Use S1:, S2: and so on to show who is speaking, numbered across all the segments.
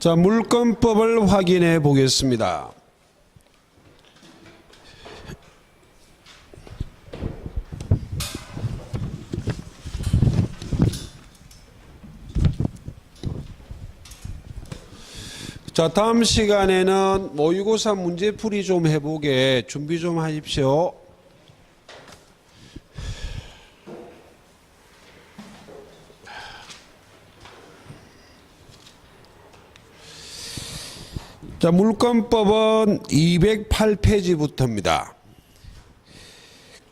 S1: 자, 물권법을 확인해 보겠습니다. 자, 다음 시간에는 모의고사 문제풀이 좀 해보게 준비 좀 하십시오. 자, 물권법은 208페이지부터입니다.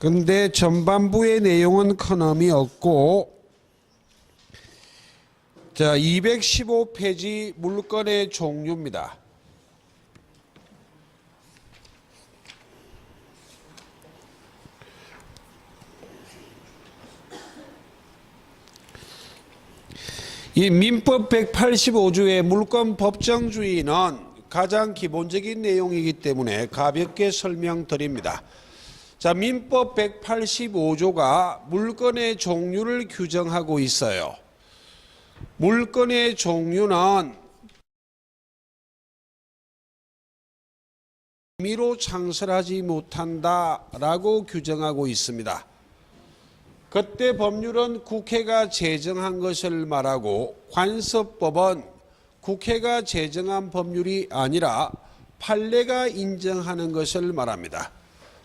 S1: 근데 전반부의 내용은 큰 의미 없고, 자, 215페이지 물건의 종류입니다. 이 민법 185조의 물권 법정주의는 가장 기본적인 내용이기 때문에 가볍게 설명드립니다. 자, 민법 185조가 물건의 종류를 규정하고 있어요. 물건의 종류는 임의로 창설하지 못한다라고 규정하고 있습니다. 그때 법률은 국회가 제정한 것을 말하고 관습법은 국회가 제정한 법률이 아니라 판례가 인정하는 것을 말합니다.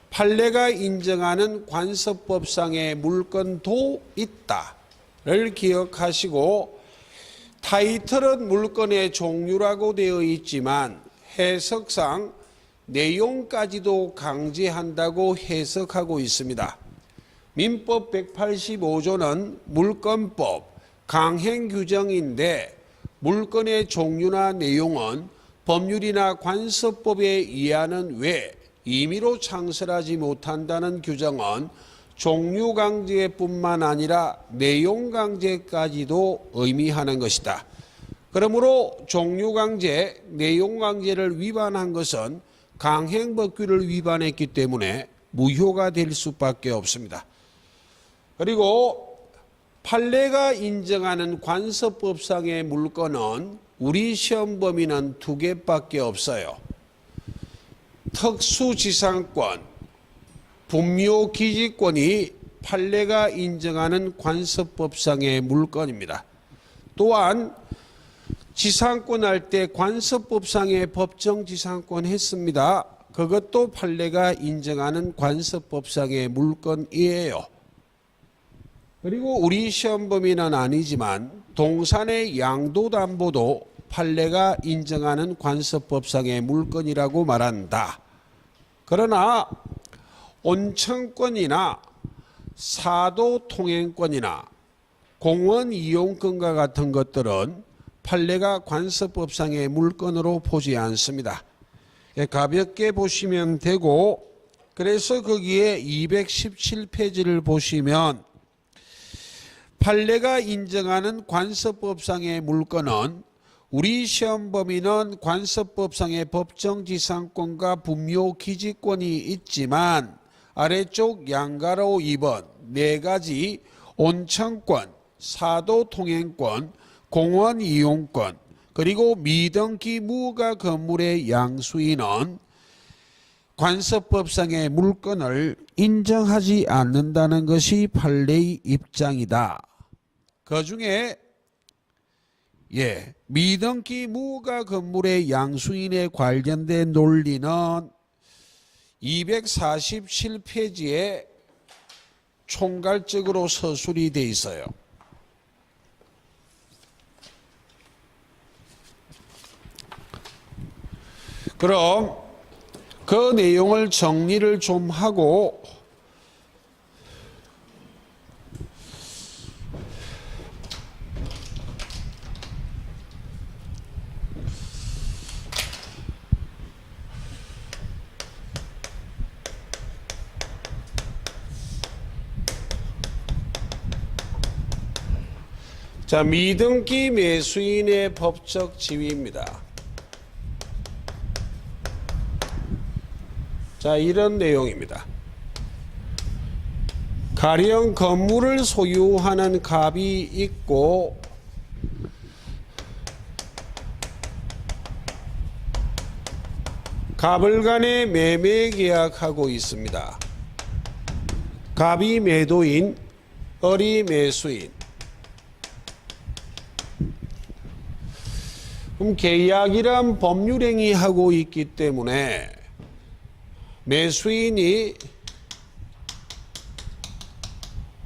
S1: 판례가 인정하는 관습법상의 물건도 있다를 기억하시고, 타이틀은 물건의 종류라고 되어 있지만 해석상 내용까지도 강제한다고 해석하고 있습니다. 민법 185조는 물권법 강행규정인데 물건의 종류나 내용은 법률이나 관습법에 의하는 외 임의로 창설하지 못한다는 규정은 종류강제뿐만 아니라 내용강제까지도 의미하는 것이다. 그러므로 종류강제, 내용강제를 위반한 것은 강행법규를 위반했기 때문에 무효가 될 수밖에 없습니다. 그리고 판례가 인정하는 관습법상의 물건은 우리 시험 범위는 2개밖에 없어요. 특수지상권, 분묘기지권이 판례가 인정하는 관습법상의 물건입니다. 또한 지상권 할 때 관습법상의 법정지상권 했습니다. 그것도 판례가 인정하는 관습법상의 물건이에요. 그리고 우리 시험 범위는 아니지만 동산의 양도담보도 판례가 인정하는 관습법상의 물건이라고 말한다. 그러나 온천권이나 사도통행권이나 공원이용권과 같은 것들은 판례가 관습법상의 물건으로 보지 않습니다. 가볍게 보시면 되고, 그래서 거기에 217페이지를 보시면 판례가 인정하는 관습법상의 물건은 우리 시험 범위는 관습법상의 법정지상권과 분묘기지권이 있지만 아래쪽 양가로 2번 4가지 온천권, 사도통행권, 공원이용권, 그리고 미등기 무허가 건물의 양수인은 관습법상의 물건을 인정하지 않는다는 것이 판례의 입장이다. 그 중에 미등기 무허가 건물의 양수인에 관련된 논리는 247페이지에 총괄적으로 서술이 되어 있어요. 그럼 그 내용을 정리를 좀 하고 자, 미등기 매수인의 법적 지위입니다. 자, 이런 내용입니다. 가령 건물을 소유하는 갑이 있고 갑을 간에 매매 계약하고 있습니다. 갑이 매도인, 을이 매수인. 그럼 계약이란 법률행위 하고 있기 때문에 매수인이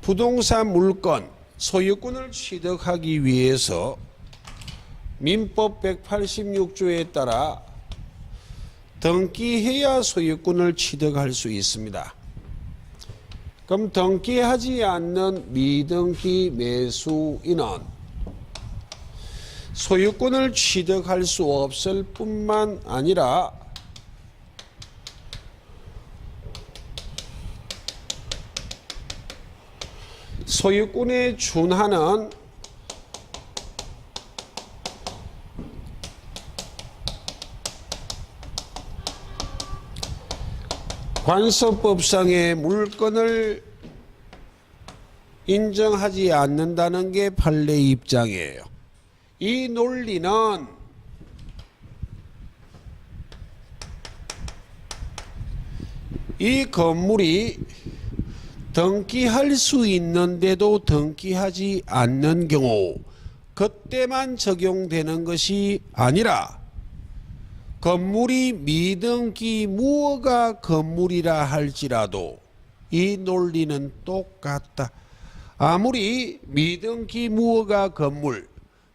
S1: 부동산 물건, 소유권을 취득하기 위해서 민법 186조에 따라 등기해야 소유권을 취득할 수 있습니다. 그럼 등기하지 않는 미등기 매수인은 소유권을 취득할 수 없을 뿐만 아니라 소유권에 준하는 관서법상의 물건을 인정하지 않는다는 게 판례 입장이에요. 이 논리는 이 건물이 등기할 수 있는데도 등기하지 않는 경우 그때만 적용되는 것이 아니라 건물이 미등기 무허가 건물이라 할지라도 이 논리는 똑같다. 아무리 미등기 무허가 건물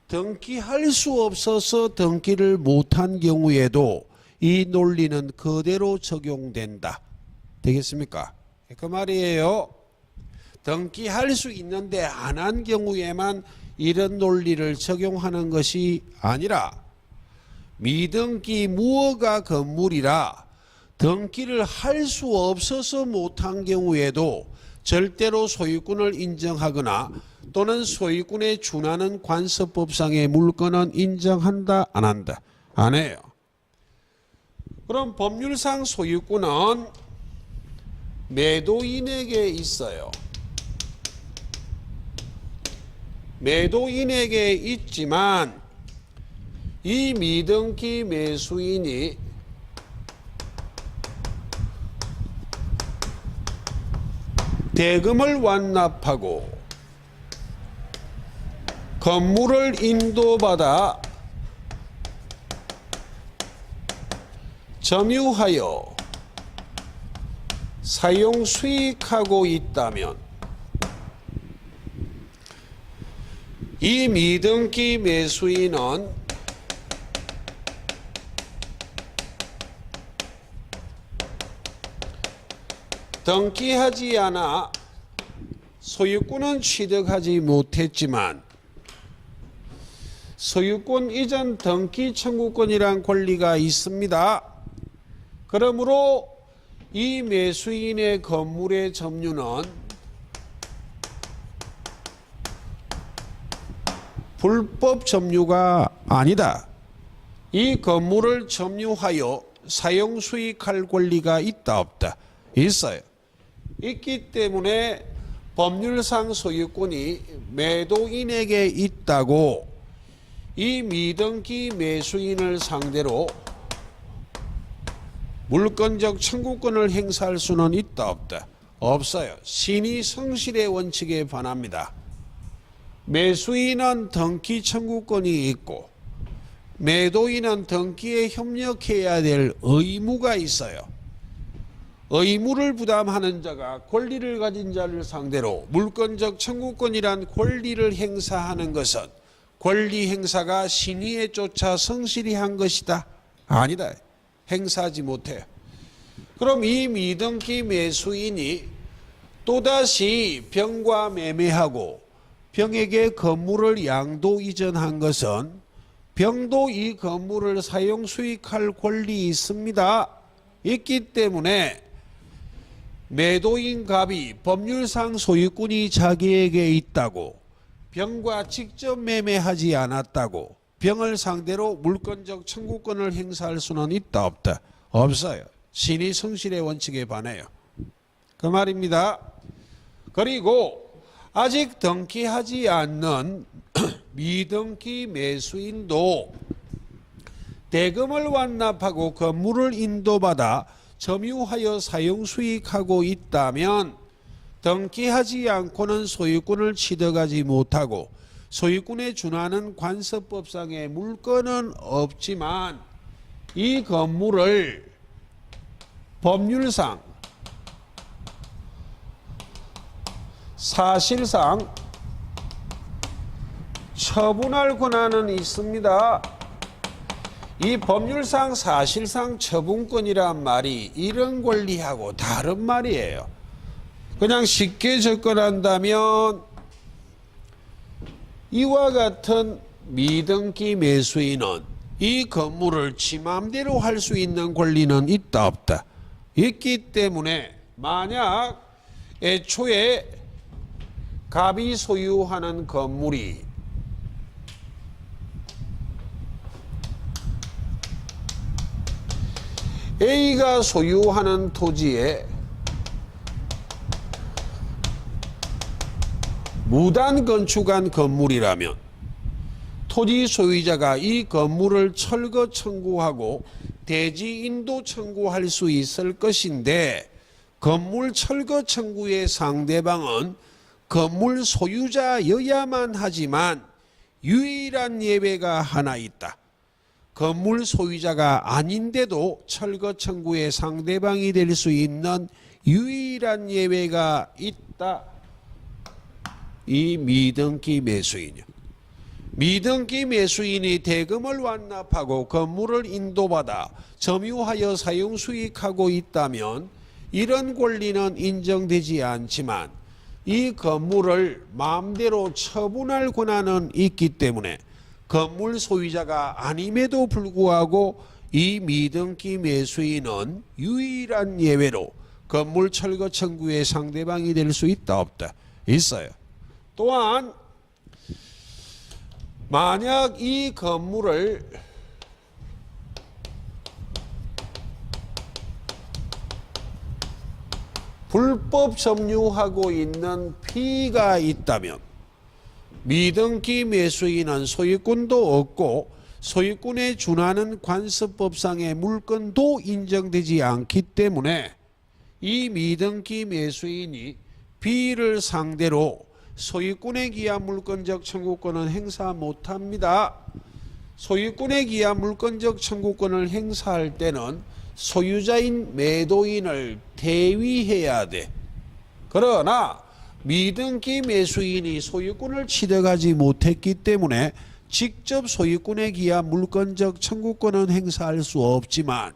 S1: 등기할 수 없어서 등기를 못한 경우에도 이 논리는 그대로 적용된다. 되겠습니까? 그 말이에요. 등기할 수 있는데 안 한 경우에만 이런 논리를 적용하는 것이 아니라 미등기 무허가 건물이라 등기를 할 수 없어서 못한 경우에도 절대로 소유권을 인정하거나 또는 소유권에 준하는 관서법상의 물건은 인정한다, 안 한다? 안 해요. 그럼 법률상 소유권은 매도인에게 있어요. 매도인에게 있지만 이 미등기 매수인이 대금을 완납하고 건물을 인도받아 점유하여 사용 수익하고 있다면 이 미등기 매수인은 등기하지 않아 소유권은 취득하지 못했지만 소유권 이전 등기 청구권이란 권리가 있습니다. 그러므로 이 매수인의 건물의 점유는 불법 점유가 아니다. 이 건물을 점유하여 사용 수익할 권리가 있다 없다? 있어요. 있기 때문에 법률상 소유권이 매도인에게 있다고 이 미등기 매수인을 상대로 물권적 청구권을 행사할 수는 있다 없다? 없어요. 신의 성실의 원칙에 반합니다. 매수인은 등기 청구권이 있고 매도인은 등기에 협력해야 될 의무가 있어요. 의무를 부담하는 자가 권리를 가진 자를 상대로 물권적 청구권이란 권리를 행사하는 것은 권리 행사가 신의에 쫓아 성실히 한 것이다? 아니다. 행사하지 못해요. 그럼 이 미등기 매수인이 또다시 병과 매매하고 병에게 건물을 양도 이전한 것은 병도 이 건물을 사용 수익할 권리 있습니다. 있기 때문에 매도인 갑이 법률상 소유권이 자기에게 있다고 병과 직접 매매하지 않았다고 병을 상대로 물권적 청구권을 행사할 수는 있다 없다? 없어요. 신의 성실의 원칙에 반해요. 그 말입니다. 그리고 아직 등기하지 않는 미등기 매수인도 대금을 완납하고 건물을 인도받아 점유하여 사용 수익하고 있다면 등기하지 않고는 소유권을 취득하지 못하고 소유권에 준하는 관습법상의 물건은 없지만 이 건물을 법률상 사실상 처분할 권한은 있습니다. 이 법률상 사실상 처분권이란 말이 이런 권리하고 다른 말이에요. 그냥 쉽게 접근한다면 이와 같은 미등기 매수인은 이 건물을 지 맘대로 할 수 있는 권리는 있다 없다? 있기 때문에 만약 애초에 갑이 소유하는 건물이 A가 소유하는 토지에 무단 건축한 건물이라면 토지 소유자가 이 건물을 철거 청구하고 대지 인도 청구할 수 있을 것인데 건물 철거 청구의 상대방은 건물 소유자여야만 하지만 유일한 예외가 하나 있다. 건물 소유자가 아닌데도 철거 청구의 상대방이 될 수 있는 유일한 예외가 있다. 이 미등기 매수인이요. 미등기 매수인이 대금을 완납하고 건물을 인도받아 점유하여 사용 수익하고 있다면 이런 권리는 인정되지 않지만 이 건물을 마음대로 처분할 권한은 있기 때문에 건물 소유자가 아님에도 불구하고 이 미등기 매수인은 유일한 예외로 건물 철거 청구의 상대방이 될 수 있다 없다? 있어요. 또한 만약 이 건물을 불법 점유하고 있는 B가 있다면 미등기 매수인은 소유권도 없고 소유권에 준하는 관습법상의 물건도 인정되지 않기 때문에 이 미등기 매수인이 B를 상대로 소유권에 기한 물건적 청구권은 행사 못합니다. 소유권에 기한 물건적 청구권을 행사할 때는 소유자인 매도인을 대위해야 돼. 그러나 미등기 매수인이 소유권을 취득하지 못했기 때문에 직접 소유권에 기한 물건적 청구권은 행사할 수 없지만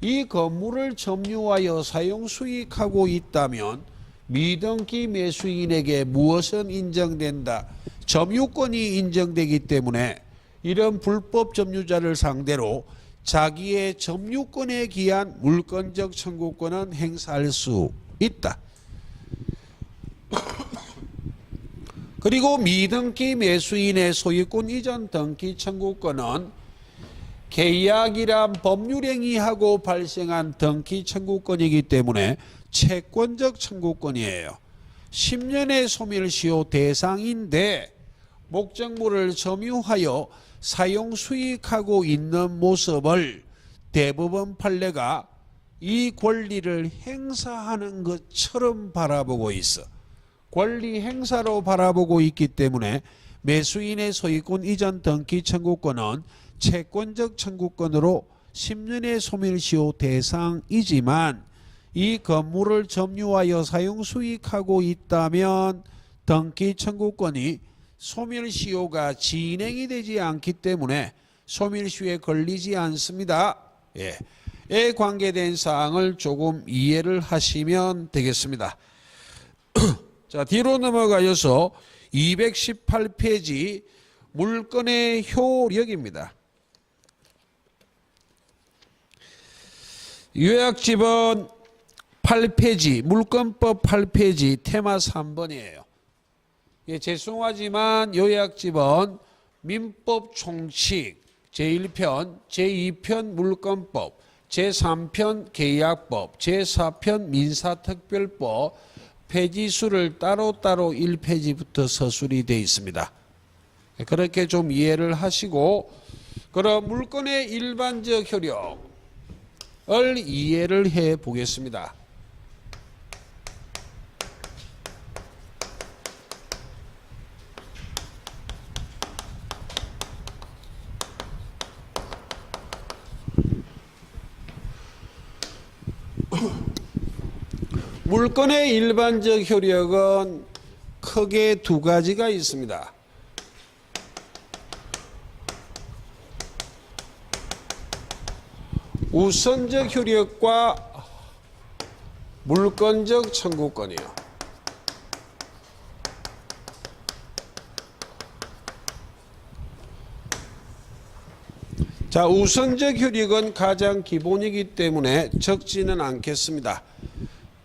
S1: 이 건물을 점유하여 사용 수익하고 있다면 미등기 매수인에게 무엇은 인정된다? 점유권이 인정되기 때문에 이런 불법 점유자를 상대로 자기의 점유권에 기한 물건적 청구권은 행사할 수 있다. 그리고 미등기 매수인의 소유권 이전 등기 청구권은 계약이란 법률행위하고 발생한 등기 청구권이기 때문에 채권적 청구권이에요. 10년의 소멸시효 대상인데 목적물을 점유하여 사용 수익하고 있는 모습을 대법원 판례가 이 권리를 행사하는 것처럼 바라보고 있어. 권리 행사로 바라보고 있기 때문에 매수인의 소유권 이전 등기 청구권은 채권적 청구권으로 10년의 소멸시효 대상이지만 이 건물을 점유하여 사용 수익하고 있다면 등기 청구권이 소멸시효가 진행이 되지 않기 때문에 소멸시효에 걸리지 않습니다. 에 관계된 사항을 조금 이해를 하시면 되겠습니다. 자, 뒤로 넘어가셔서 218페이지 물건의 효력입니다. 요약집은 8페이지 물건법 8페이지 테마 3번이에요. 죄송하지만 요약집은 민법 총칙 제1편, 제2편 물건법, 제3편 계약법, 제4편 민사특별법 페이지수를 따로따로 1페이지부터 서술이 되어 있습니다. 그렇게 좀 이해를 하시고 그럼 물건의 일반적 효력을 이해를 해 보겠습니다. 물건의 일반적 효력은 크게 두 가지가 있습니다. 우선적 효력과 물건적 청구권이요. 자, 우선적 효력은 가장 기본이기 때문에 적지는 않겠습니다.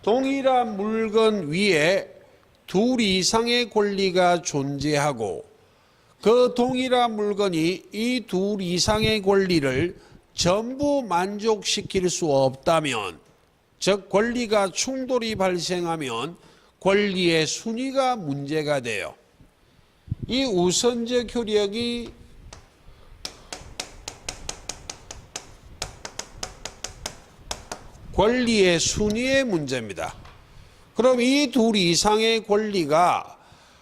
S1: 동일한 물건 위에 둘 이상의 권리가 존재하고 그 동일한 물건이 이 둘 이상의 권리를 전부 만족시킬 수 없다면, 즉 권리가 충돌이 발생하면 권리의 순위가 문제가 돼요. 이 우선적 효력이 권리의 순위의 문제입니다. 그럼 이 둘 이상의 권리가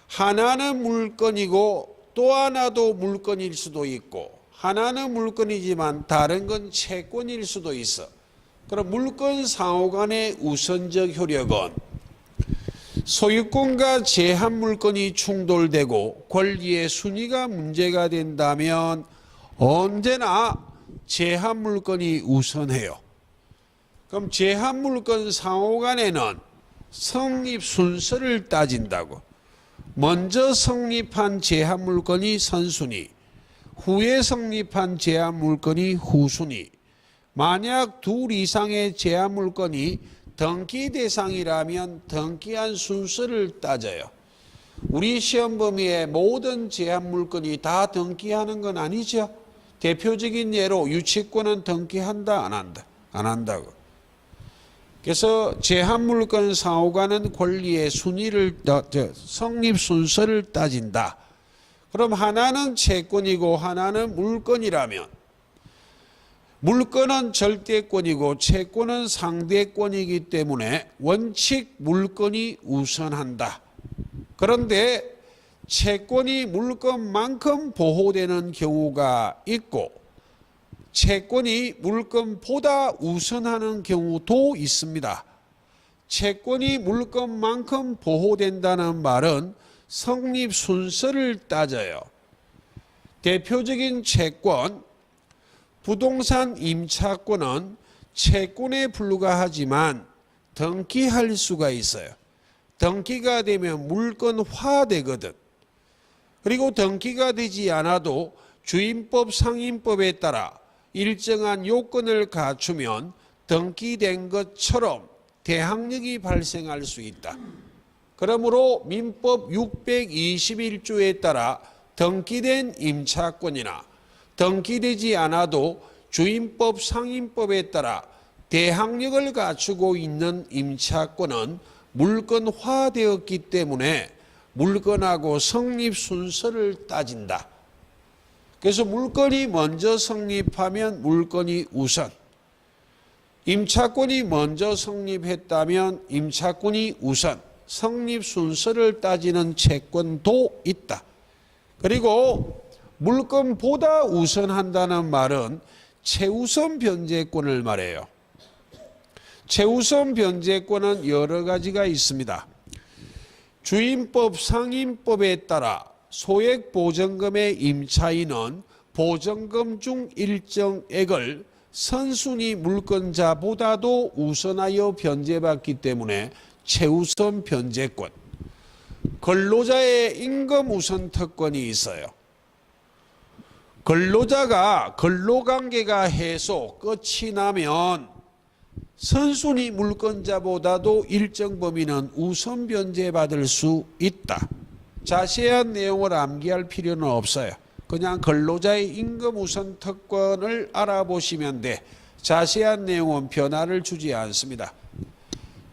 S1: 하나는 물건이고 또 하나도 물건일 수도 있고, 하나는 물건이지만 다른 건 채권일 수도 있어. 그럼 물건 상호 간의 우선적 효력은 소유권과 제한 물건이 충돌되고 권리의 순위가 문제가 된다면 언제나 제한 물건이 우선해요. 그럼 제한 물건 상호 간에는 성립 순서를 따진다고. 먼저 성립한 제한 물건이 선순위, 후에 성립한 제한 물건이 후순위. 만약 둘 이상의 제한 물건이 등기 대상이라면 등기한 순서를 따져요. 우리 시험 범위에 모든 제한 물건이 다 등기하는 건 아니죠. 대표적인 예로 유치권은 등기한다, 안 한다? 안 한다고. 그래서 제한 물건 상호간은 권리의 순위를 성립 순서를 따진다. 그럼 하나는 채권이고 하나는 물건이라면 물건은 절대권이고 채권은 상대권이기 때문에 원칙 물건이 우선한다. 그런데 채권이 물건만큼 보호되는 경우가 있고 채권이 물건보다 우선하는 경우도 있습니다. 채권이 물건만큼 보호된다는 말은 성립 순서를 따져요. 대표적인 채권, 부동산 임차권은 채권에 불과하지만 등기할 수가 있어요. 등기가 되면 물건화되거든. 그리고 등기가 되지 않아도 주임법 상임법에 따라 일정한 요건을 갖추면 등기된 것처럼 대항력이 발생할 수 있다. 그러므로 민법 621조에 따라 등기된 임차권이나 등기되지 않아도 주임법 상임법에 따라 대항력을 갖추고 있는 임차권은 물건화되었기 때문에 물건하고 성립 순서를 따진다. 그래서 물건이 먼저 성립하면 물건이 우선, 임차권이 먼저 성립했다면 임차권이 우선, 성립 순서를 따지는 채권도 있다. 그리고 물건보다 우선한다는 말은 최우선 변제권을 말해요. 최우선 변제권은 여러 가지가 있습니다. 주임법 상임법에 따라 소액보전금의 임차인은 보전금 중 일정액을 선순위 물건자보다도 우선하여 변제받기 때문에 최우선 변제권. 근로자의 임금 우선 특권이 있어요. 근로자가 근로관계가 해소 끝이 나면 선순위 물건자보다도 일정 범위는 우선 변제받을 수 있다. 자세한 내용을 암기할 필요는 없어요. 그냥 근로자의 임금 우선 특권을 알아보시면 돼. 자세한 내용은 변화를 주지 않습니다.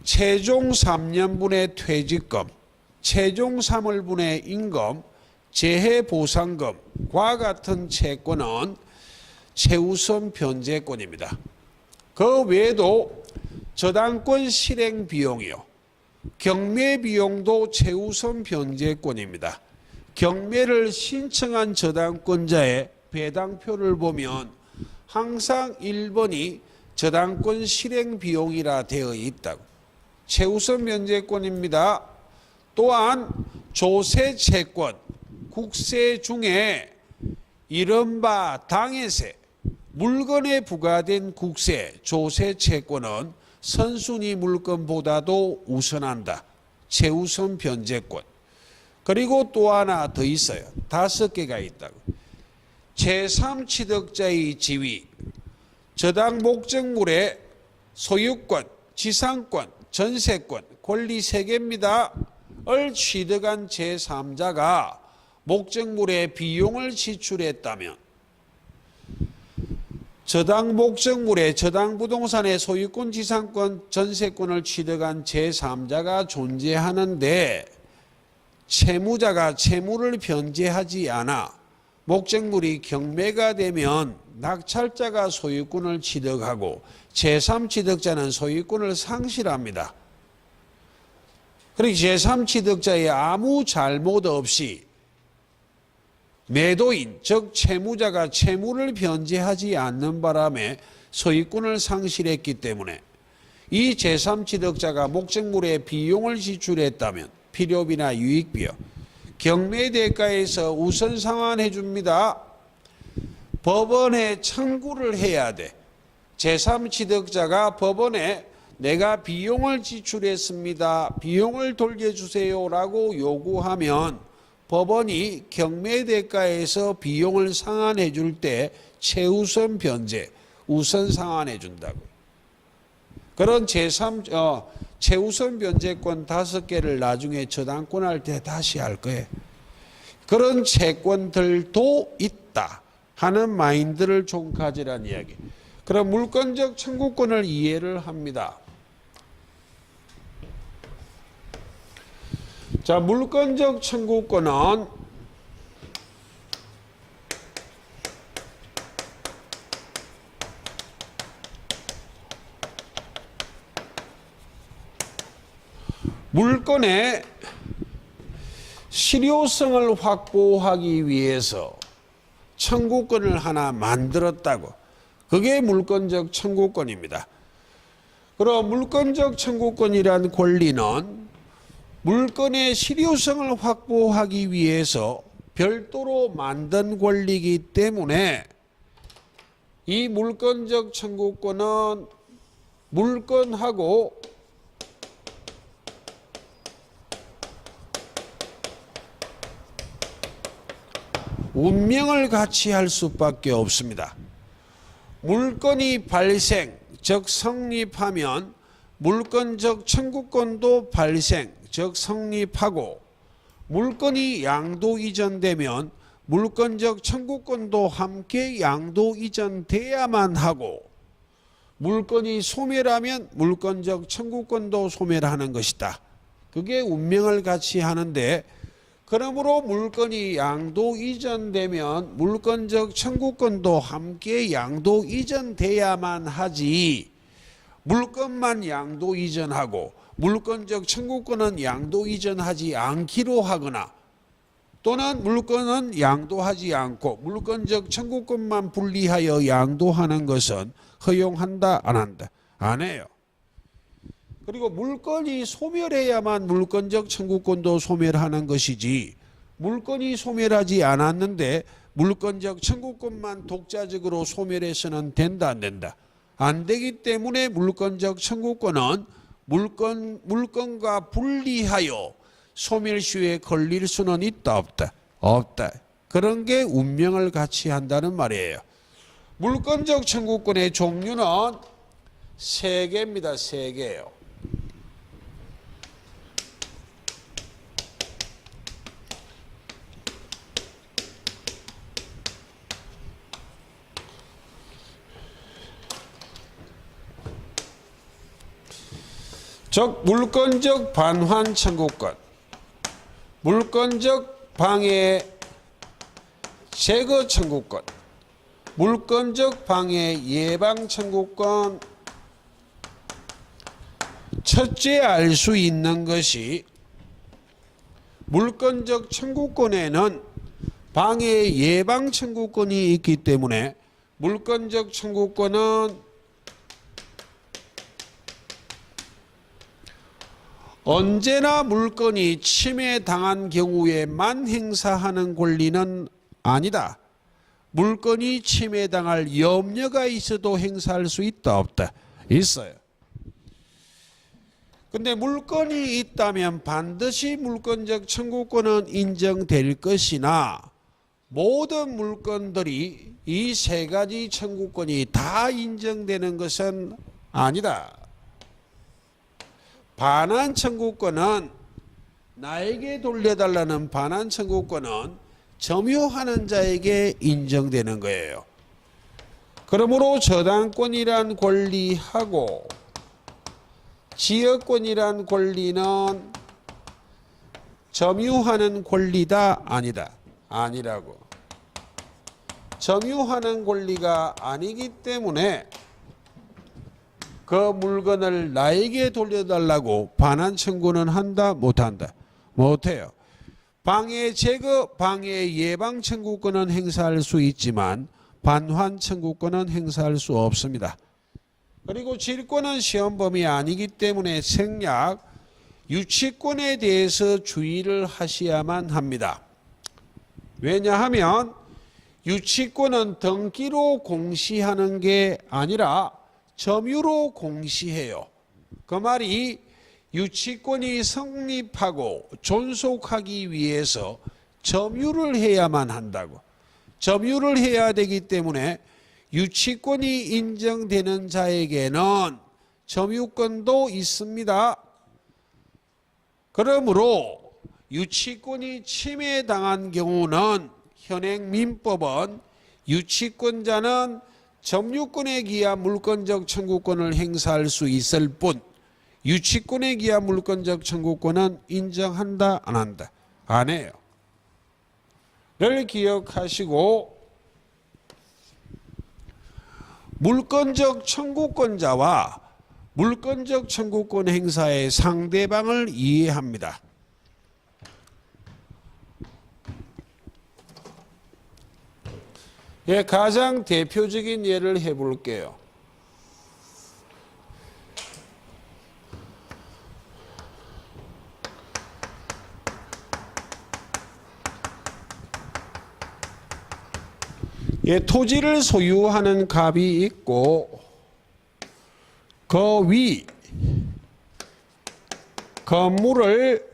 S1: 최종 3년분의 퇴직금, 최종 3월분의 임금, 재해보상금과 같은 채권은 최우선 변제권입니다. 그 외에도 저당권 실행 비용이요. 경매 비용도 최우선 변제권입니다. 경매를 신청한 저당권자의 배당표를 보면 항상 1번이 저당권 실행 비용이라 되어 있다고. 최우선 변제권입니다. 또한 조세 채권, 국세 중에 이른바 당해세, 물건에 부과된 국세, 조세 채권은 선순위 물건보다도 우선한다. 최우선 변제권. 그리고 또 하나 더 있어요. 5개가 있다고. 제3취득자의 지위, 저당 목적물의 소유권, 지상권, 전세권, 권리 3개입니다. 을 취득한 제3자가 목적물의 비용을 지출했다면 저당 목적물의 저당 부동산의 소유권, 지상권, 전세권을 취득한 제3자가 존재하는데 채무자가 채무를 변제하지 않아 목적물이 경매가 되면 낙찰자가 소유권을 취득하고 제3취득자는 소유권을 상실합니다. 그리고 제3취득자의 아무 잘못 없이 매도인, 즉 채무자가 채무를 변제하지 않는 바람에 소유권을 상실했기 때문에 이 제3취득자가 목적물의 비용을 지출했다면 필요비나 유익비요. 경매 대가에서 우선 상환해 줍니다. 법원에 청구를 해야 돼. 제3취득자가 법원에 내가 비용을 지출했습니다. 비용을 돌려주세요 라고 요구하면 법원이 경매 대가에서 비용을 상환해 줄 때 최우선 변제, 우선 상환해 준다고. 그런 최우선 변제권 5개를 나중에 저당권 할 때 다시 할 거예요. 그런 채권들도 있다 하는 마인드를 좀 가지란 이야기. 그럼 물권적 청구권을 이해를 합니다. 자, 물권적 청구권은 물건의 실효성을 확보하기 위해서 청구권을 하나 만들었다고. 그게 물권적 청구권입니다. 그럼 물권적 청구권이란 권리는 물건의 실효성을 확보하기 위해서 별도로 만든 권리이기 때문에 이 물권적 청구권은 물건하고 운명을 같이 할 수밖에 없습니다. 물건이 발생, 즉 성립하면 물권적 청구권도 발생, 즉 성립하고 물건이 양도 이전되면 물권적 청구권도 함께 양도 이전돼야만 하고 물건이 소멸하면 물권적 청구권도 소멸하는 것이다. 그게 운명을 같이 하는데 그러므로 물건이 양도 이전되면 물권적 청구권도 함께 양도 이전돼야만 하지 물건만 양도 이전하고 물권적 청구권은 양도 이전하지 않기로 하거나 또는 물건은 양도하지 않고 물권적 청구권만 분리하여 양도하는 것은 허용한다 안 한다? 안 해요. 그리고 물건이 소멸해야만 물권적 청구권도 소멸하는 것이지 물건이 소멸하지 않았는데 물권적 청구권만 독자적으로 소멸해서는 된다 안 된다? 안 되기 때문에 물권적 청구권은 물건과 분리하여 소멸시효에 걸릴 수는 있다 없다? 없다. 그런 게 운명을 같이 한다는 말이에요. 물권적 청구권의 종류는 3개입니다. 3개예요. 즉 물권적 반환 청구권, 물권적 방해 제거 청구권, 물권적 방해 예방 청구권 첫째 알 수 있는 것이 물권적 청구권에는 방해 예방 청구권이 있기 때문에 물권적 청구권은 언제나 물건이 침해당한 경우에만 행사하는 권리는 아니다. 물건이 침해당할 염려가 있어도 행사할 수 있다 없다? 있어요. 근데 물건이 있다면 반드시 물건적 청구권은 인정될 것이나 모든 물건들이 이 세 가지 청구권이 다 인정되는 것은 아니다. 반환 청구권은 나에게 돌려달라는 반환 청구권은 점유하는 자에게 인정되는 거예요. 그러므로 저당권이란 권리하고 지역권이란 권리는 점유하는 권리다 아니다? 아니라고. 점유하는 권리가 아니기 때문에 그 물건을 나에게 돌려달라고 반환 청구는 한다 못한다? 못해요. 방해 제거, 방해 예방 청구권은 행사할 수 있지만 반환 청구권은 행사할 수 없습니다. 그리고 질권은 시험범위 아니기 때문에 생략, 유치권에 대해서 주의를 하셔야만 합니다. 왜냐하면 유치권은 등기로 공시하는 게 아니라 점유로 공시해요. 그 말이 유치권이 성립하고 존속하기 위해서 점유를 해야만 한다고. 점유를 해야 되기 때문에 유치권이 인정되는 자에게는 점유권도 있습니다. 그러므로 유치권이 침해당한 경우는 현행 민법은 유치권자는 점유권에 기한 물권적 청구권을 행사할 수 있을 뿐 유치권에 기한 물권적 청구권은 인정한다 안 한다? 안 해요. 를 기억하시고 물권적 청구권자와 물권적 청구권 행사의 상대방을 이해합니다. 예, 가장 대표적인 예를 해볼게요. 예, 토지를 소유하는 갑이 있고 그 위 건물을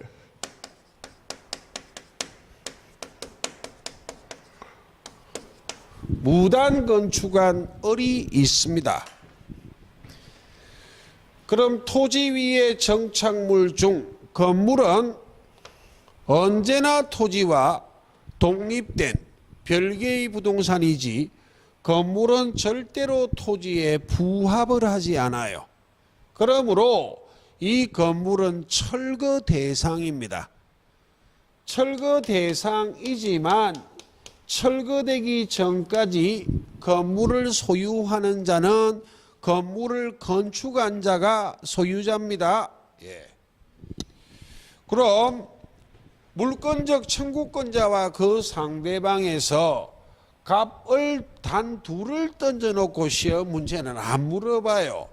S1: 무단 건축한 을이 있습니다. 그럼 토지 위의 정착물 중 건물은 언제나 토지와 독립된 별개의 부동산이지 건물은 절대로 토지에 부합을 하지 않아요. 그러므로 이 건물은 철거 대상입니다. 철거 대상이지만 철거되기 전까지 건물을 소유하는 자는 건물을 건축한 자가 소유자입니다. 예. 그럼 물권적 청구권자와 그 상대방에서 갑을 단 둘을 던져놓고 시험 문제는 안 물어봐요.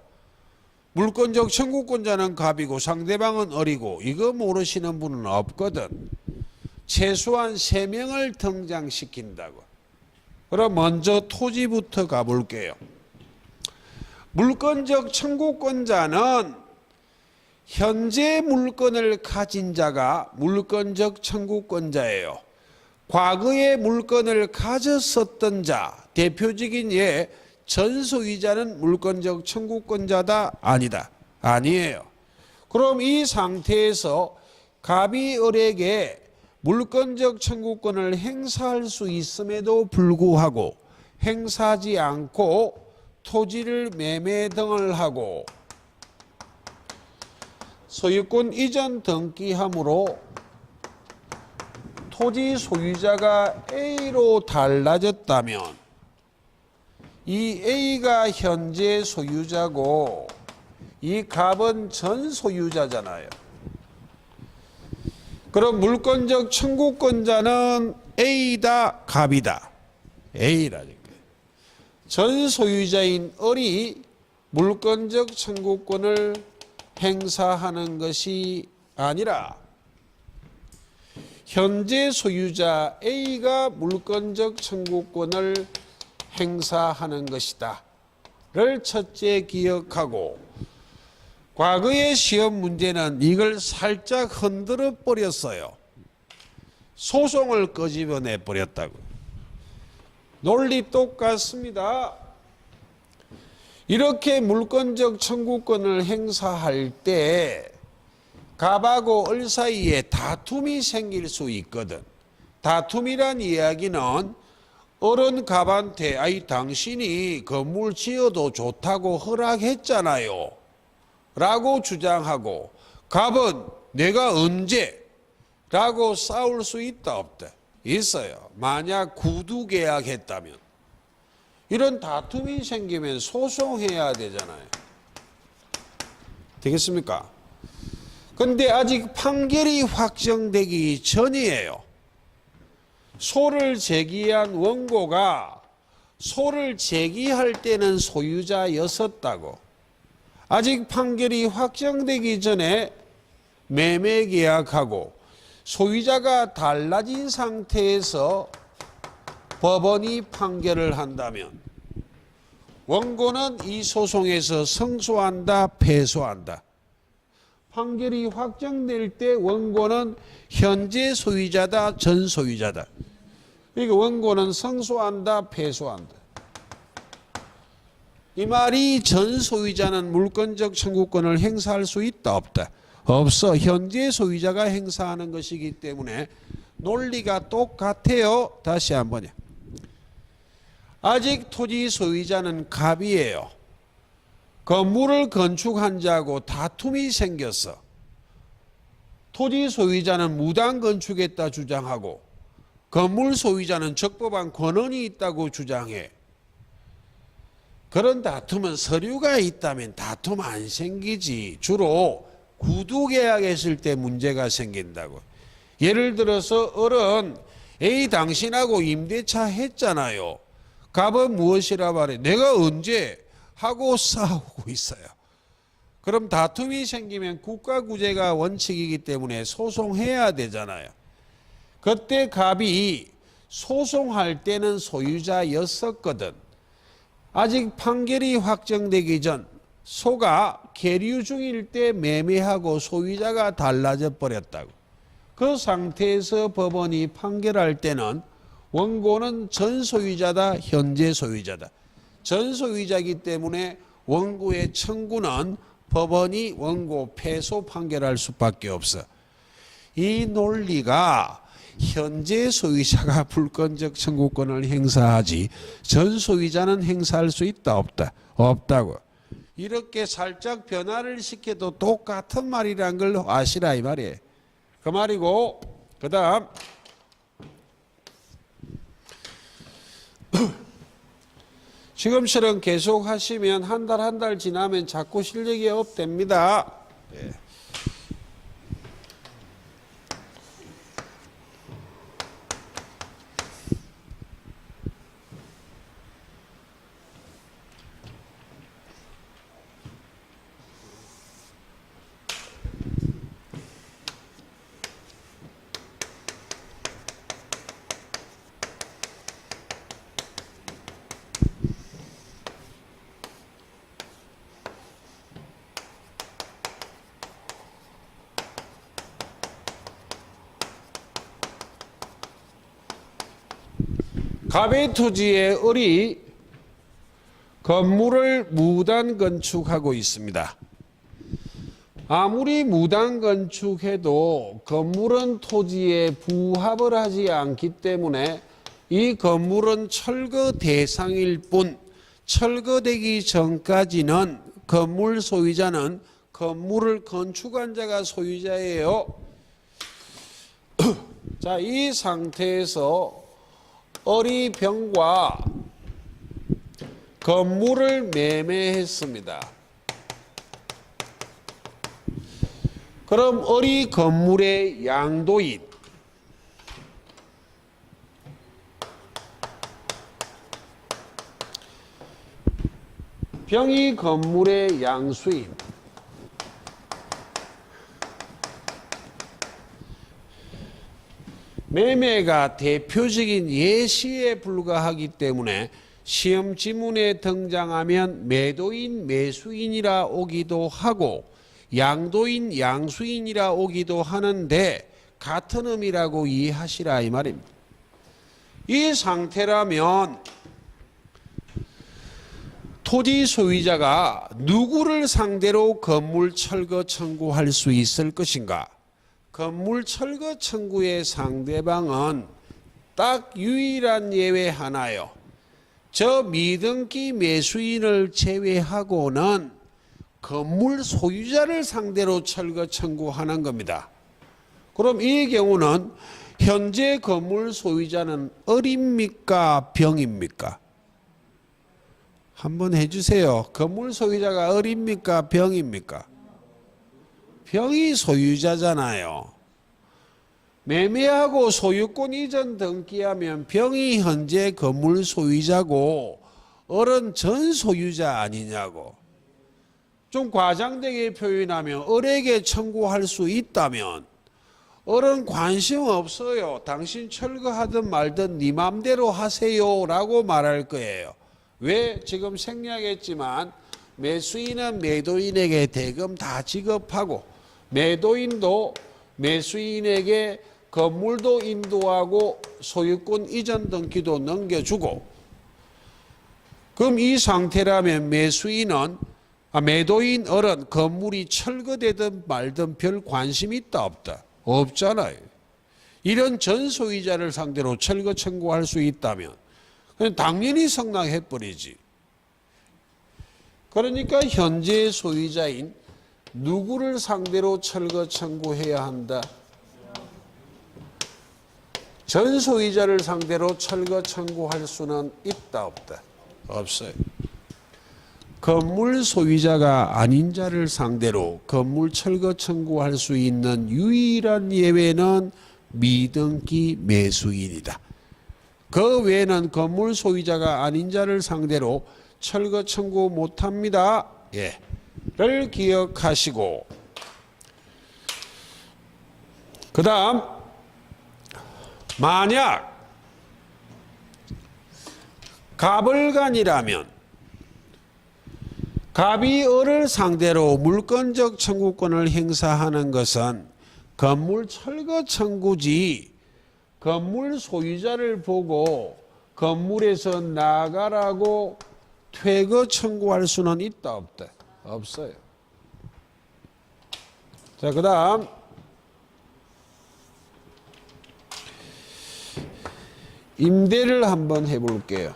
S1: 물권적 청구권자는 갑이고 상대방은 을이고 이거 모르시는 분은 없거든. 최소한 3명을 등장시킨다고. 그럼 먼저 토지부터 가볼게요. 물권적 청구권자는 현재 물건을 가진 자가 물권적 청구권자예요. 과거에 물건을 가졌었던 자, 대표적인 예, 전소유자는 물권적 청구권자다? 아니다? 아니에요. 그럼 이 상태에서 갑이 을에게 물권적 청구권을 행사할 수 있음에도 불구하고 행사하지 않고 토지를 매매 등을 하고 소유권 이전 등기함으로 토지 소유자가 A로 달라졌다면 이 A가 현재 소유자고 이 갑은 전 소유자잖아요. 그럼 물권적 청구권자는 A다, 갑이다. A라니까. 전 소유자인 을이 물권적 청구권을 행사하는 것이 아니라 현재 소유자 A가 물권적 청구권을 행사하는 것이다 를 첫째 기억하고, 과거의 시험 문제는 이걸 살짝 흔들어 버렸어요. 소송을 끄집어내 버렸다고. 논리 똑같습니다. 이렇게 물권적 청구권을 행사할 때 갑하고 을 사이에 다툼이 생길 수 있거든. 다툼이란 이야기는 을은 갑한테 아이 당신이 건물 지어도 좋다고 허락했잖아요 라고 주장하고, 갑은 내가 언제? 라고 싸울 수 있다 없다? 있어요. 만약 구두 계약했다면. 이런 다툼이 생기면 소송해야 되잖아요. 되겠습니까? 근데 아직 판결이 확정되기 전이에요. 소를 제기한 원고가 소를 제기할 때는 소유자였었다고. 아직 판결이 확정되기 전에 매매 계약하고 소유자가 달라진 상태에서 법원이 판결을 한다면 원고는 이 소송에서 승소한다, 패소한다. 판결이 확정될 때 원고는 현재 소유자다, 전 소유자다. 그러니까 원고는 승소한다, 패소한다. 이 말이 전 소유자는 물권적 청구권을 행사할 수 있다, 없다? 없어. 현재 소유자가 행사하는 것이기 때문에 논리가 똑같아요. 다시 한번요. 아직 토지 소유자는 갑이에요. 건물을 건축한 자하고 다툼이 생겼어. 토지 소유자는 무단 건축했다 주장하고 건물 소유자는 적법한 권한이 있다고 주장해. 그런 다툼은 서류가 있다면 다툼 안 생기지. 주로 구두 계약했을 때 문제가 생긴다고. 예를 들어서 을은 A 당신하고 임대차 했잖아요. 갑은 무엇이라 말해? 내가 언제? 하고 싸우고 있어요. 그럼 다툼이 생기면 국가구제가 원칙이기 때문에 소송해야 되잖아요. 그때 갑이 소송할 때는 소유자였었거든. 아직 판결이 확정되기 전 소가 계류 중일 때 매매하고 소유자가 달라져 버렸다고. 그 상태에서 법원이 판결할 때는 원고는 전 소유자다, 현재 소유자다. 전 소유자이기 때문에 원고의 청구는 법원이 원고 패소 판결할 수밖에 없어. 이 논리가 현재 소유자가 불건적 청구권을 행사하지 전 소유자는 행사할 수 있다, 없다? 없다고. 이렇게 살짝 변화를 시켜도 똑같은 말이란 걸 아시라 이 말이에요. 그 말이고, 그 다음 지금처럼 계속 하시면 한 달 지나면 자꾸 실력이 업됩니다. 예. 갑의 토지에 을이 건물을 무단 건축하고 있습니다. 아무리 무단 건축해도 건물은 토지에 부합을 하지 않기 때문에 이 건물은 철거 대상일 뿐, 철거되기 전까지는 건물 소유자는 건물을 건축한 자가 소유자예요. 자, 이 상태에서 을이 병과 건물을 매매했습니다. 그럼 을이 건물의 양도인, 병이 건물의 양수인, 매매가 대표적인 예시에 불과하기 때문에 시험 지문에 등장하면 매도인, 매수인이라 오기도 하고 양도인, 양수인이라 오기도 하는데 같은 의미라고 이해하시라 이 말입니다. 이 상태라면 토지 소유자가 누구를 상대로 건물 철거 청구할 수 있을 것인가? 건물 철거 청구의 상대방은 딱 유일한 예외 하나요. 저 미등기 매수인을 제외하고는 건물 소유자를 상대로 철거 청구하는 겁니다. 그럼 이 경우는 현재 건물 소유자는 을입니까? 병입니까? 한번 해주세요. 건물 소유자가 을입니까? 병입니까? 병이 소유자잖아요. 매매하고 소유권 이전 등기하면 병이 현재 건물 소유자고 을은 전 소유자 아니냐고. 좀 과장되게 표현하면 을에게 청구할 수 있다면 을은 관심 없어요. 당신 철거하든 말든 네 맘대로 하세요 라고 말할 거예요. 왜? 지금 생략했지만 매수인은 매도인에게 대금 다 지급하고 매도인도 매수인에게 건물도 인도하고 소유권 이전 등기도 넘겨주고, 그럼 이 상태라면 매도인 을은 건물이 철거되든 말든 별 관심 있다 없다? 없잖아요. 이런 전 소유자를 상대로 철거 청구할 수 있다면 당연히 성납해버리지. 그러니까 현재 소유자인 누구를 상대로 철거 청구해야 한다? 전 소유자를 상대로 철거 청구할 수는 있다 없다? 없어요. 건물 소유자가 아닌 자를 상대로 건물 철거 청구할 수 있는 유일한 예외는 미등기 매수인이다. 그 외에는 건물 소유자가 아닌 자를 상대로 철거 청구 못합니다. 예. 를 기억하시고, 그 다음 만약 갑을간이라면 갑이 을을 상대로 물권적 청구권을 행사하는 것은 건물 철거 청구지 건물 소유자를 보고 건물에서 나가라고 퇴거 청구할 수는 있다 없다? 없어요. 자, 그 다음 임대를 한번 해볼게요.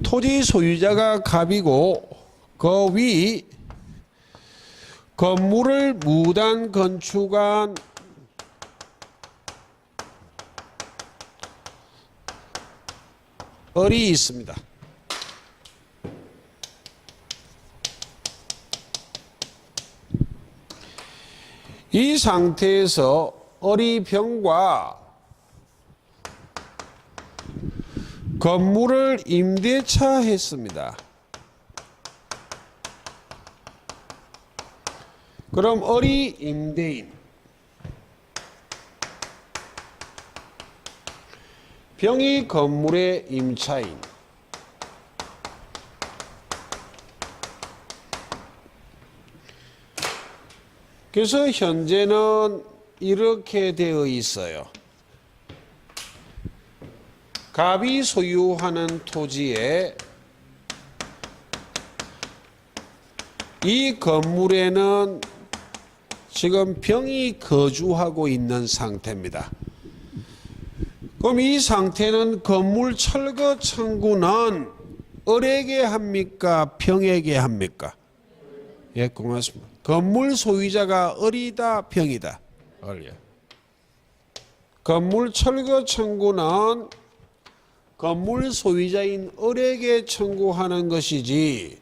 S1: 토지 소유자가 갑이고 그 위 건물을 무단 건축한 을이 있습니다. 이 상태에서 을이 병과 건물을 임대차 했습니다. 그럼 을이 임대인, 병이 건물의 임차인. 그래서 현재는 이렇게 되어 있어요. 갑이 소유하는 토지에 이 건물에는 지금 병이 거주하고 있는 상태입니다. 그럼 이 상태는 건물 철거 청구는 을에게 합니까? 병에게 합니까? 예, 고맙습니다. 건물 소유자가 을이다, 병이다? 을이요. 건물 철거 청구는 건물 소유자인 을에게 청구하는 것이지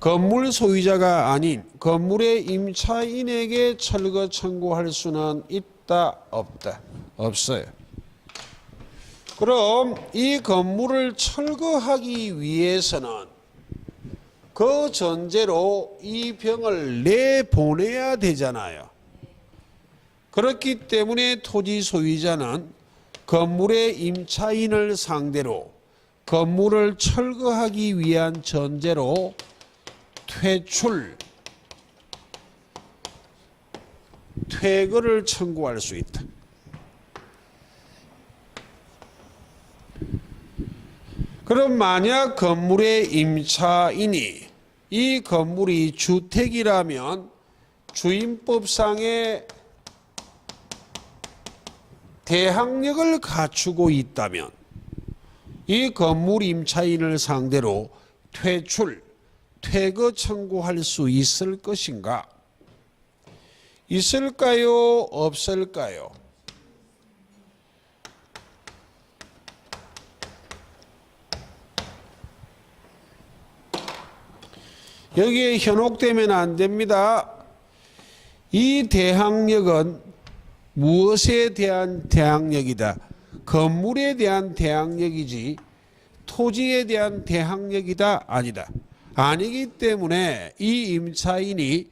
S1: 건물 소유자가 아닌 건물의 임차인에게 철거 청구할 수는 있다 없다? 없어요. 그럼 이 건물을 철거하기 위해서는 그 전제로 이 병을 내보내야 되잖아요. 그렇기 때문에 토지 소유자는 건물의 임차인을 상대로 건물을 철거하기 위한 전제로 퇴거를 청구할 수 있다. 그럼 만약 건물의 임차인이 이 건물이 주택이라면 주임법상의 대항력을 갖추고 있다면 이 건물 임차인을 상대로 퇴거 청구할 수 있을 것인가? 있을까요? 없을까요? 여기에 현혹되면 안 됩니다. 이 대항력은 무엇에 대한 대항력이다? 건물에 대한 대항력이지 토지에 대한 대항력이다? 아니다. 아니기 때문에 이 임차인이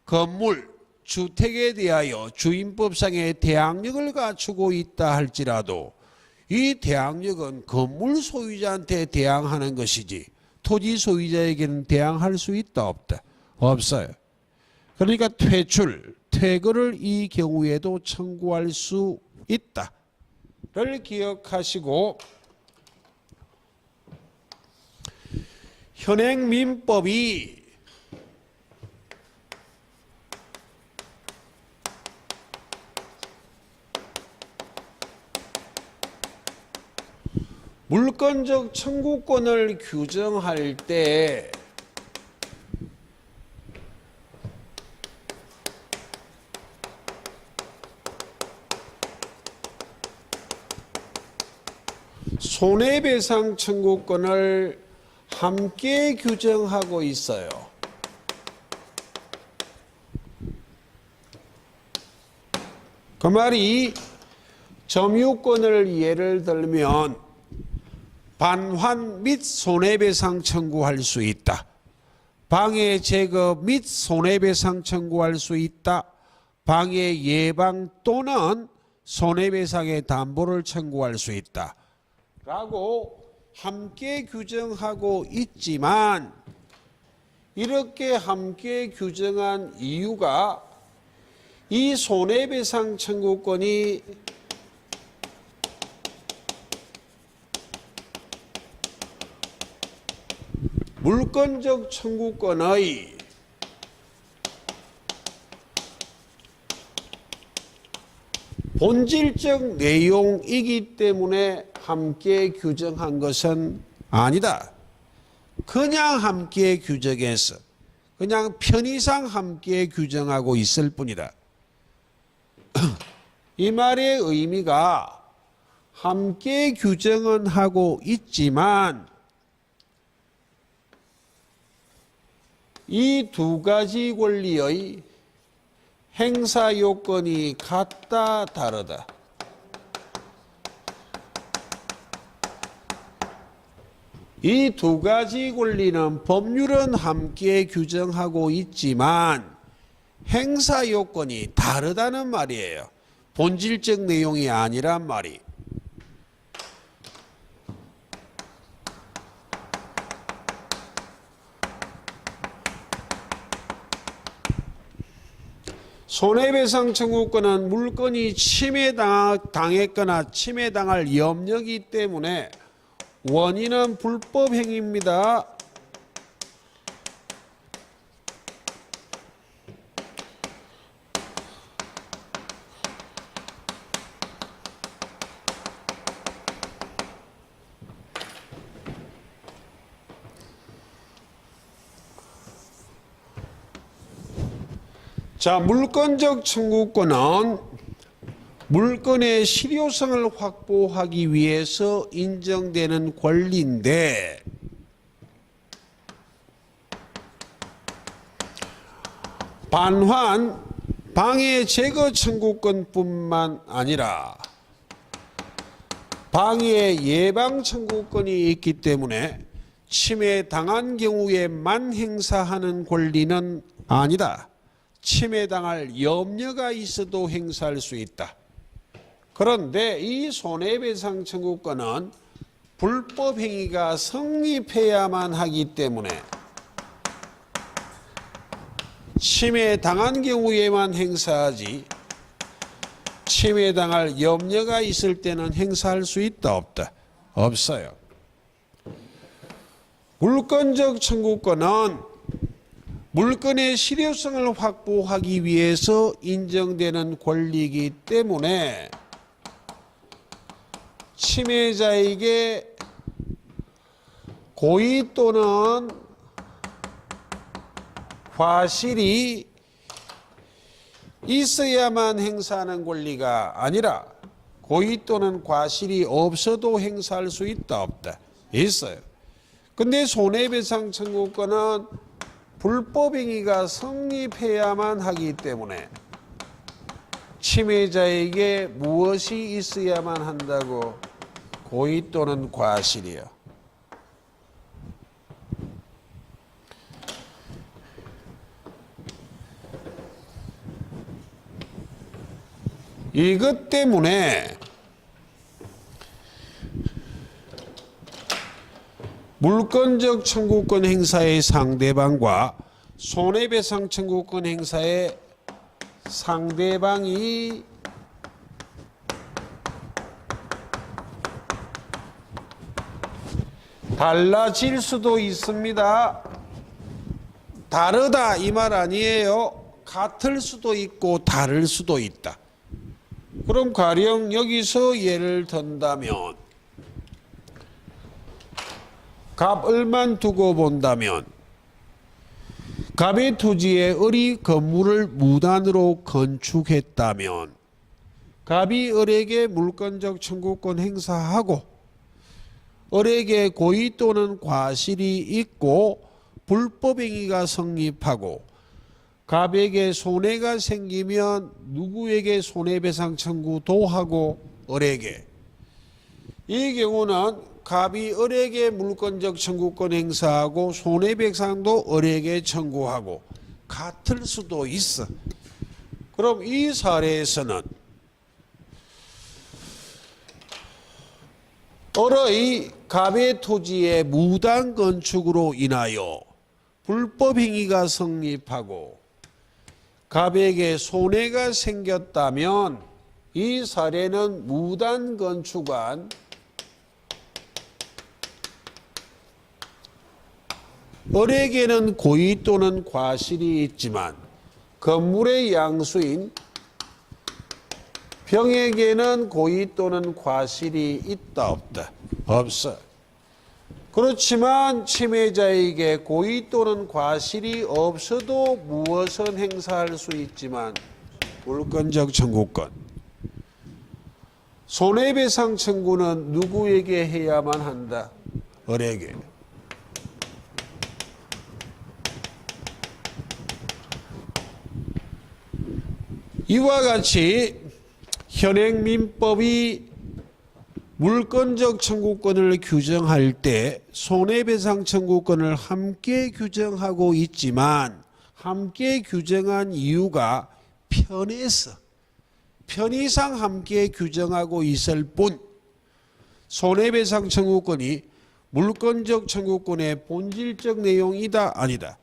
S1: 건물, 주택에 대하여 주임법상의 대항력을 갖추고 있다 할지라도 이 대항력은 건물 소유자한테 대항하는 것이지 토지 소유자에게는 대항할 수 있다 없다? 없어요. 그러니까 퇴거를 이 경우에도 청구할 수 있다를 기억하시고 현행민법이 물권적 청구권을 규정할 때 손해배상 청구권을 함께 규정하고 있어요. 그 말이 점유권을 예를 들면 반환 및 손해배상 청구할 수 있다. 방해 제거 및 손해배상 청구할 수 있다. 방해 예방 또는 손해배상의 담보를 청구할 수 있다. 라고 함께 규정하고 있지만 이렇게 함께 규정한 이유가 이 손해배상 청구권이 물권적 청구권의 본질적 내용이기 때문에 함께 규정한 것은 아니다. 그냥 함께 규정해서 그냥 편의상 함께 규정하고 있을 뿐이다. 이 말의 의미가 함께 규정은 하고 있지만 이 두 가지 권리의 행사 요건이 같다 다르다. 이 두 가지 권리는 법률은 함께 규정하고 있지만 행사 요건이 다르다는 말이에요. 본질적 내용이 아니란 말이. 손해배상 청구권은 물건이 침해당했거나 침해당할 염려이기 때문에 원인은 불법행위입니다. 자, 물권적 청구권은 물건의 실효성을 확보하기 위해서 인정되는 권리인데 반환 방해 제거 청구권뿐만 아니라 방해 예방 청구권이 있기 때문에 침해당한 경우에만 행사하는 권리는 아니다. 침해당할 염려가 있어도 행사할 수 있다. 그런데 이 손해배상 청구권은 불법 행위가 성립해야만 하기 때문에 침해당한 경우에만 행사하지 침해당할 염려가 있을 때는 행사할 수 있다 없다? 없어요. 물권적 청구권은 물건의 실효성을 확보하기 위해서 인정되는 권리이기 때문에 침해자에게 고의 또는 과실이 있어야만 행사하는 권리가 아니라 고의 또는 과실이 없어도 행사할 수 있다 없다? 있어요. 근데 손해배상 청구권은 불법행위가 성립해야만 하기 때문에 침해자에게 무엇이 있어야만 한다고? 고의 또는 과실이요. 이것 때문에 물권적 청구권 행사의 상대방과 손해배상 청구권 행사의 상대방이 달라질 수도 있습니다. 다르다 이 말 아니에요. 같을 수도 있고 다를 수도 있다. 그럼 가령 여기서 예를 든다면 갑을만 두고 본다면 갑의 토지에 을이 건물을 무단으로 건축했다면 갑이 을에게 물권적 청구권 행사하고 을에게 고의 또는 과실이 있고 불법행위가 성립하고 갑에게 손해가 생기면 누구에게 손해배상 청구도 하고 을에게. 이 경우는 갑이 을에게 물권적 청구권 행사하고 손해배상도 을에게 청구하고 같을 수도 있어. 그럼 이 사례에서는 을의 갑의 토지의 무단 건축으로 인하여 불법 행위가 성립하고 갑에게 손해가 생겼다면 이 사례는 무단 건축한 을에게는 고의 또는 과실이 있지만 건물의 양수인 병에게는 고의 또는 과실이 있다 없다? 없어. 그렇지만 침해자에게 고의 또는 과실이 없어도 무엇은 행사할 수 있지만 물권적 청구권. 손해배상 청구는 누구에게 해야만 한다? 을에게. 이와 같이 현행민법이 물권적 청구권을 규정할 때 손해배상 청구권을 함께 규정하고 있지만 함께 규정한 이유가 편해서 편의상 함께 규정하고 있을 뿐 손해배상 청구권이 물권적 청구권의 본질적 내용이다 아니다.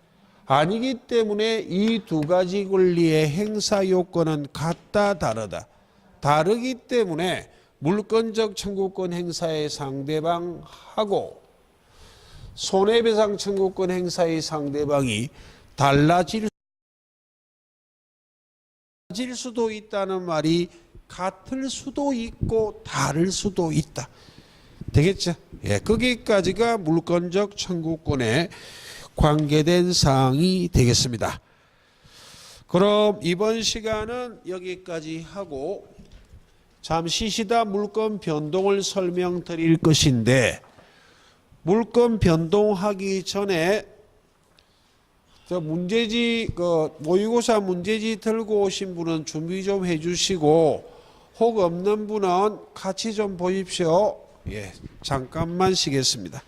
S1: 아니기 때문에 이 두 가지 권리의 행사 요건은 같다 다르다. 다르기 때문에 물권적 청구권 행사의 상대방하고 손해배상 청구권 행사의 상대방이 달라질 수도 있다는 말이 같을 수도 있고 다를 수도 있다. 되겠죠? 예, 거기까지가 물권적 청구권에 관계된 사항이 되겠습니다. 그럼 이번 시간은 여기까지 하고 잠시 쉬다 물건 변동을 설명드릴 것인데 물건 변동하기 전에 저 문제지 모의고사 문제지 들고 오신 분은 준비 좀 해주시고 혹 없는 분은 같이 좀 보십시오. 예, 잠깐만 쉬겠습니다.